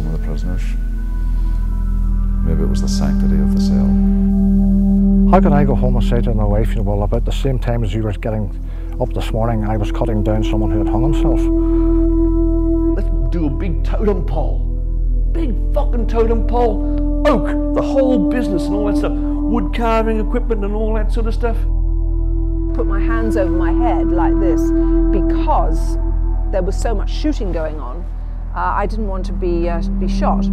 of the prisoners. Maybe it was the sanctity of the cell. How could I go home and say to my wife, well, about the same time as you were getting up this morning, I was cutting down someone who had hung himself? Let's do a big totem pole. Big fucking totem pole. Oak, the whole business and all that stuff. Wood carving equipment and all that sort of stuff. Put my hands over my head like this because there was so much shooting going on. I didn't want to be shot.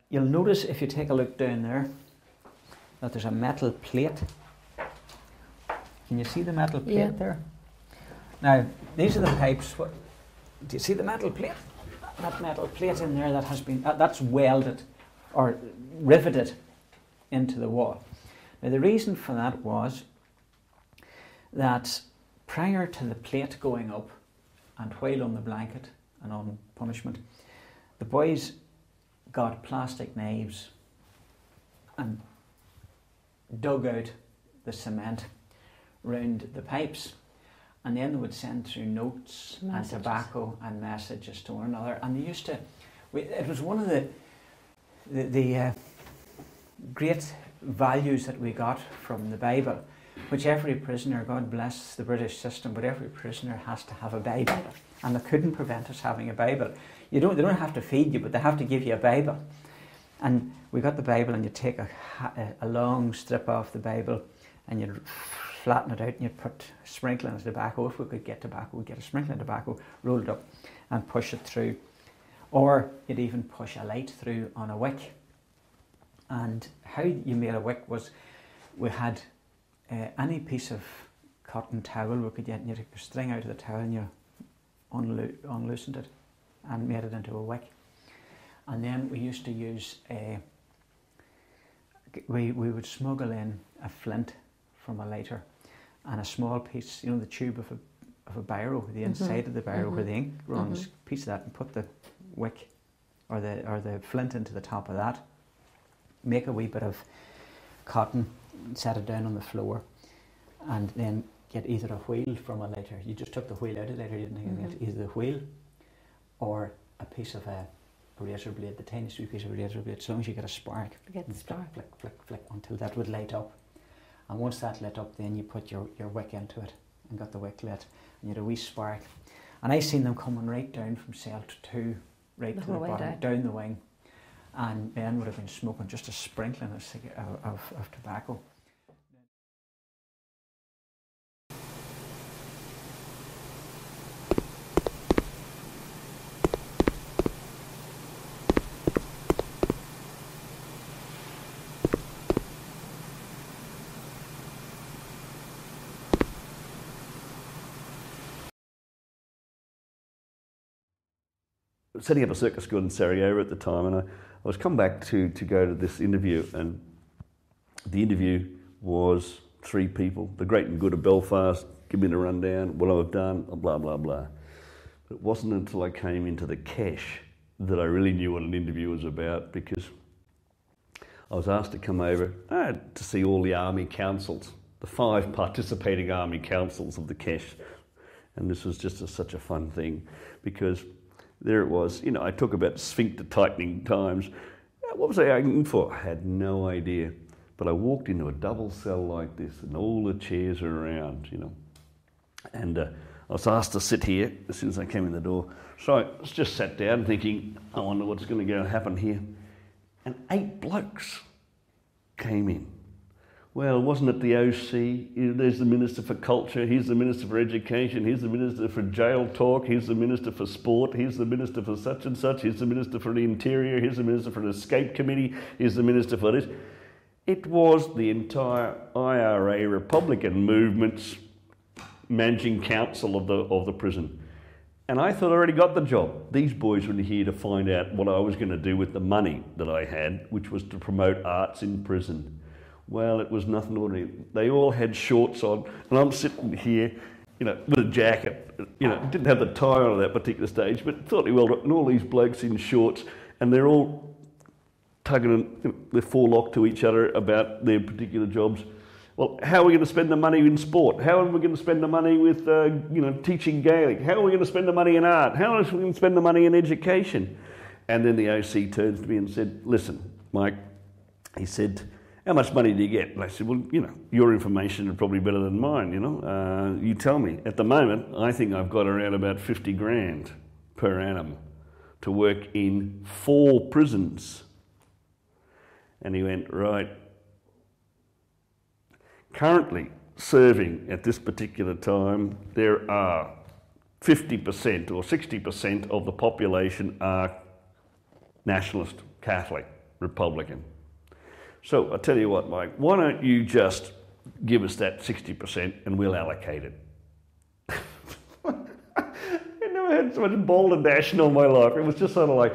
You'll notice if you take a look down there that there's a metal plate. Can you see the metal plate there? Now, these are the pipes. Do you see the metal plate? That metal plate in there that has been, that's welded or riveted into the wall. Now, the reason for that was that prior to the plate going up and while on the blanket and on punishment, the boys got plastic knives and dug out the cement round the pipes, and then they would send through notes and tobacco and messages to one another. And they used to, it was one of the great values that we got from the Bible, which every prisoner, God bless the British system, but every prisoner has to have a Bible, and they couldn't prevent us having a Bible. They don't have to feed you, but they have to give you a Bible. And we got the Bible, and you take a long strip off the Bible, and you'd flatten it out, and you'd put a sprinkling of tobacco. If we could get tobacco, we'd get a sprinkling of tobacco, roll it up, and push it through. Or you'd even push a light through on a wick. And how you made a wick was, we had any piece of cotton towel we could get, and you took the string out of the towel, and you unloosened it and made it into a wick. And then we used to use we would smuggle in a flint from a lighter and a small piece, the tube of a biro, the inside of the biro where the ink runs, piece of that, and put the wick or the flint into the top of that. Make a wee bit of cotton, set it down on the floor, and then get either a wheel from a lighter. You just took the wheel out of the lighter, you didn't get either the wheel or a piece of a razor blade, the tiniest wee piece of a razor blade, as long as you get a spark. Get the spark. Flick, flick, flick, until that would light up. And once that lit up, then you put your wick into it and got the wick lit, and you had a wee spark. And I seen them coming right down from cell 2, right to the bottom, down the wing. And Ben would have been smoking just a sprinkling of tobacco. Setting up a circus school in Sarajevo at the time, and I was come back to go to this interview, and the interview was 3 people, the great and good of Belfast, give me the rundown, what I've done, blah, blah, blah. But it wasn't until I came into the cache that I really knew what an interview was about, because I was asked to come over to see all the army councils, the 5 participating army councils of the cache. And this was just such a fun thing, because there it was, I talk about sphincter tightening times. what was I arguing for? I had no idea. But I walked into a double cell like this and all the chairs are around, you know. And I was asked to sit here as soon as I came in the door. So I just sat down thinking, I wonder what's going to happen here. And 8 blokes came in. Well, wasn't it the OC? There's the Minister for Culture, here's the Minister for Education, here's the Minister for Jail Talk, here's the Minister for Sport, here's the Minister for such and such, here's the Minister for the Interior, here's the Minister for the Escape Committee, here's the Minister for this. It was the entire IRA Republican movement's managing council of the prison. And I thought I already got the job. These boys were here to find out what I was going to do with the money that I had, which was to promote arts in prison. Well, it was nothing ordinary. They all had shorts on, and I'm sitting here, you know, with a jacket. You know, didn't have the tie on at that particular stage, but thought well, and all these blokes in shorts, and they're all tugging their forelock to each other about their particular jobs. Well, how are we going to spend the money in sport? How are we going to spend the money with, teaching Gaelic? How are we going to spend the money in art? How are we going to spend the money in education? And then the OC turns to me and said, listen, Mike, he said, how much money do you get? And I said, well, you know, your information is probably better than mine, you know. You tell me. At the moment, I think I've got around about 50 grand per annum to work in 4 prisons. And he went, right. Currently serving at this particular time, there are 50% or 60% of the population are nationalist, Catholic, Republican. So I tell you what, Mike, why don't you just give us that 60% and we'll allocate it. I never had so much balderdash in all my life. It was just sort of like,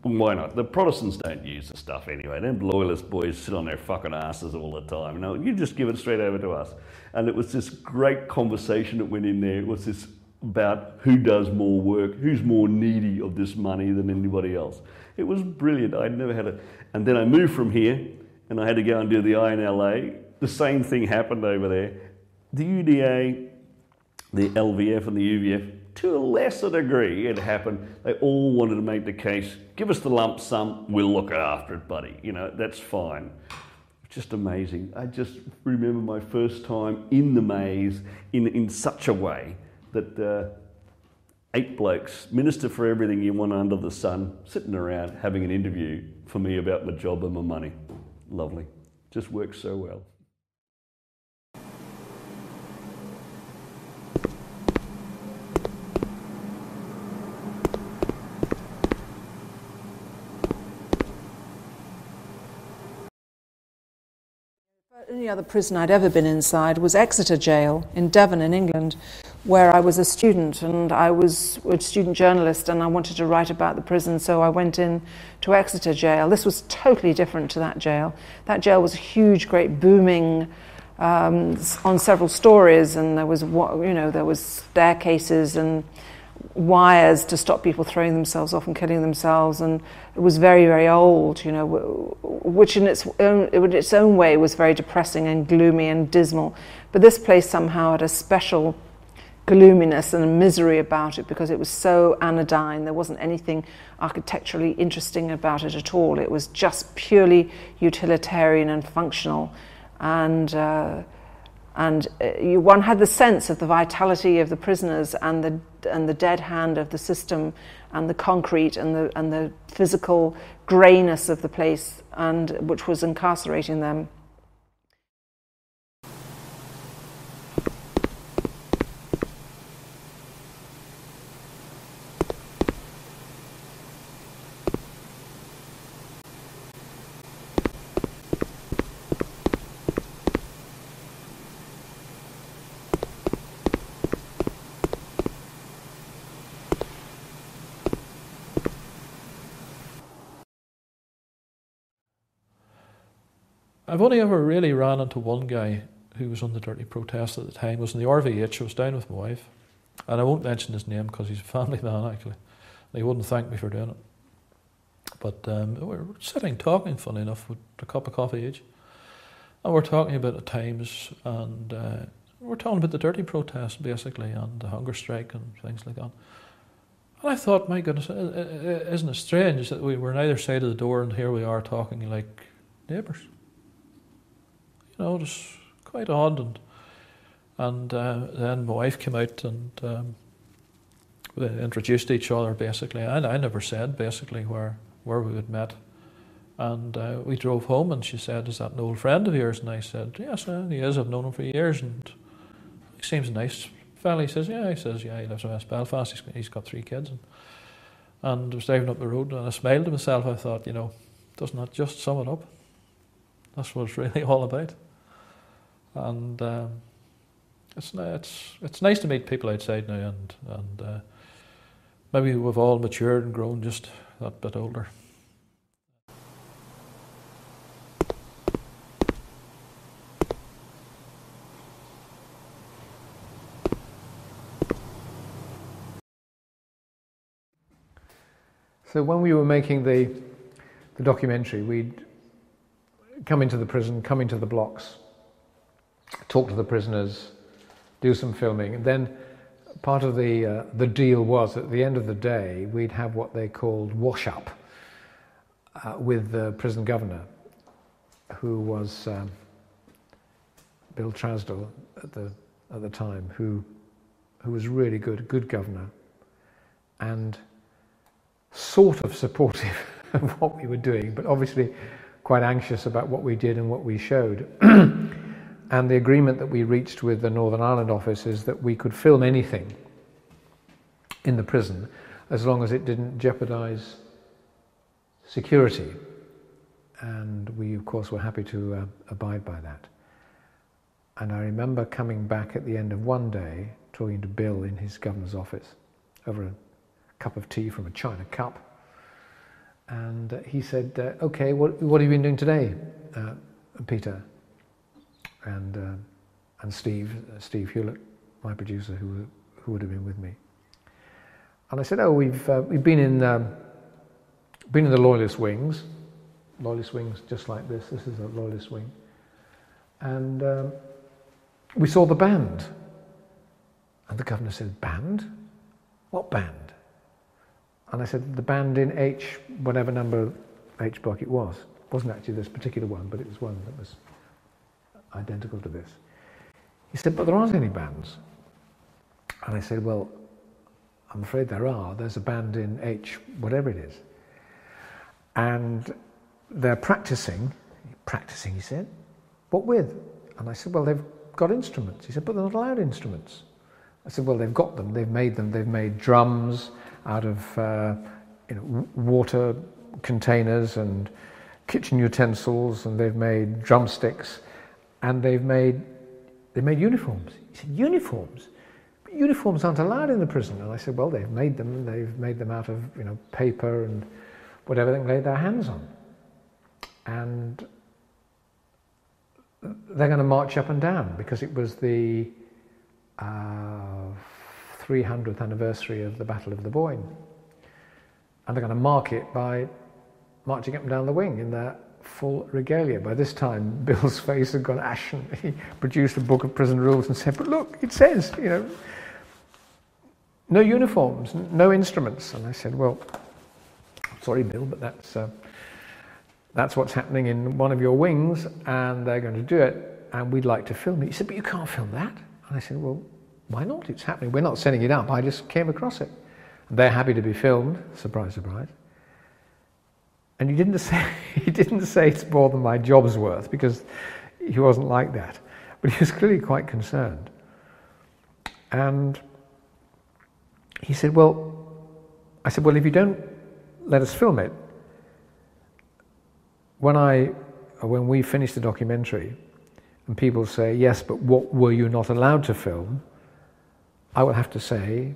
why not? The Protestants don't use the stuff anyway. Them loyalist boys sit on their fucking asses all the time. No, you just give it straight over to us. And it was this great conversation that went in there. It was this about who does more work, who's more needy of this money than anybody else. It was brilliant. I'd never had a... And then I moved from here and I had to go and do the INLA. The same thing happened over there. The UDA, the LVF and the UVF, to a lesser degree, it happened. They all wanted to make the case, give us the lump sum, we'll look after it, buddy. You know, that's fine. It's just amazing. I just remember my first time in the maze in such a way that 8 blokes, minister for everything you want under the sun, sitting around having an interview for me about my job and my money. Lovely. Just works so well. The only other prison I'd ever been inside was Exeter Jail in Devon in England, where I was a student, and I was a student journalist, and I wanted to write about the prison, so I went in to Exeter Jail. This was totally different to that jail. That jail was a huge, great, booming, on several stories, and there was, there was staircases and wires to stop people throwing themselves off and killing themselves, and it was very, very old, which in its own way was very depressing and gloomy and dismal. But this place somehow had a special gloominess and a misery about it because it was so anodyne. There wasn't anything architecturally interesting about it at all. It was just purely utilitarian and functional, and one had the sense of the vitality of the prisoners and the dead hand of the system and the concrete and the physical greyness of the place, and which was incarcerating them. I've only ever really ran into one guy who was on the dirty protest at the time. It was in the RVH. I was down with my wife, and I won't mention his name because he's a family man actually. He wouldn't thank me for doing it. But we were sitting talking, funny enough, with a cup of coffee each, and we're talking about the times, and we're talking about the dirty protest basically, and the hunger strike and things like that. And I thought, my goodness, isn't it strange that we were on either side of the door and here we are talking like neighbours? You know, it was quite odd. And then my wife came out and we introduced each other basically. And I never said basically where we had met. And we drove home and she said, "Is that an old friend of yours?" And I said, "Yes, he is. I've known him for years and he seems a nice fella." He says, "Yeah." He says, "Yeah, he lives in West Belfast. He's got 3 kids." And I was driving up the road and I smiled to myself. I thought, you know, doesn't that just sum it up? That's what it's really all about. And it's nice to meet people outside now, and maybe we've all matured and grown just that bit older. So when we were making the documentary, we'd come into the prison, come into the blocks, talk to the prisoners, do some filming, and then part of the deal was at the end of the day we'd have what they called wash up with the prison governor, who was Bill Trasdell at the time, who was really good governor, and sort of supportive of what we were doing, but obviously quite anxious about what we did and what we showed. And the agreement that we reached with the Northern Ireland office is that we could film anything in the prison as long as it didn't jeopardize security. And we, of course, were happy to abide by that. And I remember coming back at the end of one day, talking to Bill in his governor's office over a cup of tea from a china cup, and he said, "Okay, what have you been doing today, Peter?" And Steve Hewlett, my producer, who would have been with me. And I said, "Oh, we've been in the Loyalist wings just like this. This is a Loyalist wing, and we saw the band." And the governor said, "Band? What band?" And I said, "The band in H, whatever number H block it was. It wasn't actually this particular one, but it was one that was identical to this." He said, "But there aren't any bands." And I said, "Well, I'm afraid there are. There's a band in H, whatever it is. And they're practicing, he said. "What with?" And I said, "Well, they've got instruments." He said, "But they're not allowed instruments." I said, "Well, they've got them. They've made them. They've made drums out of water containers and kitchen utensils, and they've made drumsticks, and they've made uniforms." He said, "Uniforms? But uniforms aren't allowed in the prison." And I said, "Well, they've made them. They've made them out of paper and whatever they can lay their hands on, and they're going to march up and down because it was the 300th anniversary of the Battle of the Boyne, and they're going to mark it by marching up and down the wing in their full regalia." By this time, Bill's face had gone ashen. He produced a book of prison rules and said, "But look, it says, no uniforms, no instruments." And I said, "Well, sorry, Bill, but that's what's happening in one of your wings, and they're going to do it, and we'd like to film it." He said, "But you can't film that." And I said, "Well, why not? It's happening. We're not setting it up. I just came across it. And they're happy to be filmed." Surprise, surprise. And he didn't say it's more than my job's worth, because he wasn't like that. But he was clearly quite concerned. And he said, I said, "Well, if you don't let us film it, when we finish the documentary and people say, 'Yes, but what were you not allowed to film?' I will have to say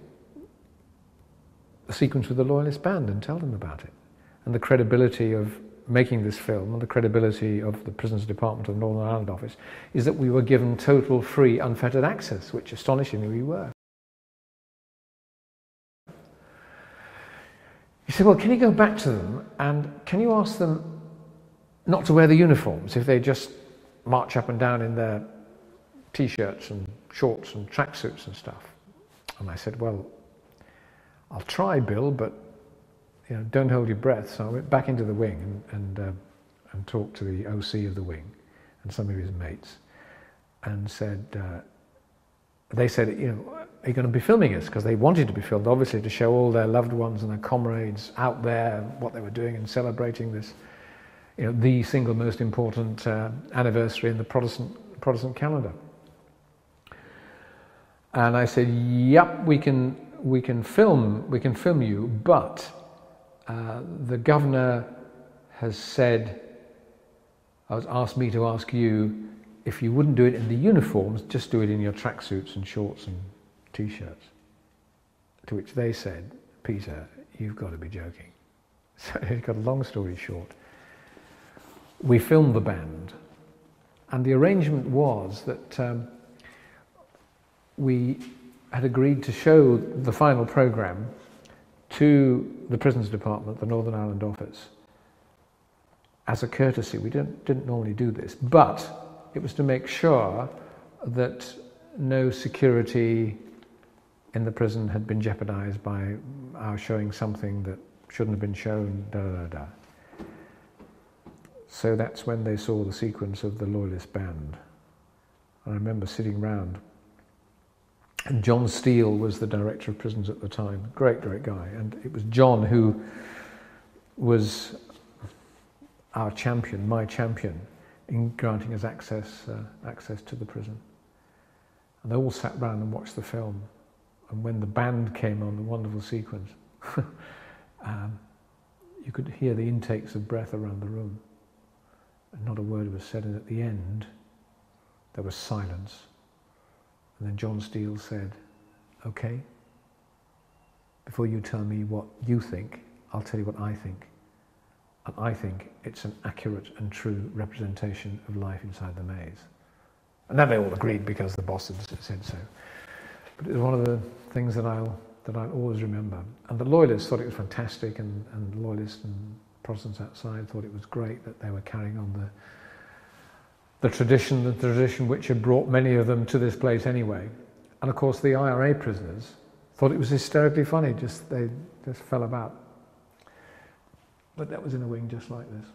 the sequence with the Loyalist band and tell them about it. And the credibility of making this film and the credibility of the Prisons Department of the Northern Ireland office is that we were given total, free, unfettered access, which astonishingly we were." He said, "Well, can you go back to them and can you ask them not to wear the uniforms if they just march up and down in their t-shirts and shorts and tracksuits and stuff?" And I said, "Well, I'll try, Bill, but don't hold your breath. So I went back into the wing and talked to the OC of the wing and some of his mates, and said, they said, are you going to be filming us? Because they wanted to be filmed, obviously, to show all their loved ones and their comrades out there what they were doing and celebrating this, the single most important anniversary in the Protestant calendar. And I said, yep, we can film you, but the governor has asked me to ask you if you wouldn't do it in the uniforms, just do it in your tracksuits and shorts and t-shirts. To which they said, Peter, you've got to be joking. So to cut a long story short, we filmed the band, and the arrangement was that we had agreed to show the final programme to the Prisons Department, the Northern Ireland office, as a courtesy. We didn't normally do this, but it was to make sure that no security in the prison had been jeopardised by our showing something that shouldn't have been shown, So that's when they saw the sequence of the Loyalist band. And I remember sitting round, and John Steele was the director of prisons at the time, great guy, and it was John who was our champion, my champion, in granting us access to the prison. And they all sat round and watched the film. And when the band came on, the wonderful sequence, you could hear the intakes of breath around the room. And not a word was said, and at the end, there was silence. And then John Steele said, okay, before you tell me what you think, I'll tell you what I think. And I think it's an accurate and true representation of life inside the maze. And then they all agreed because the boss had said so. But it was one of the things that I'll always remember. And the Loyalists thought it was fantastic, and Loyalists and Protestants outside thought it was great that they were carrying on the tradition which had brought many of them to this place anyway. And of course the IRA prisoners thought it was hysterically funny, they just fell about. But that was in a wing just like this.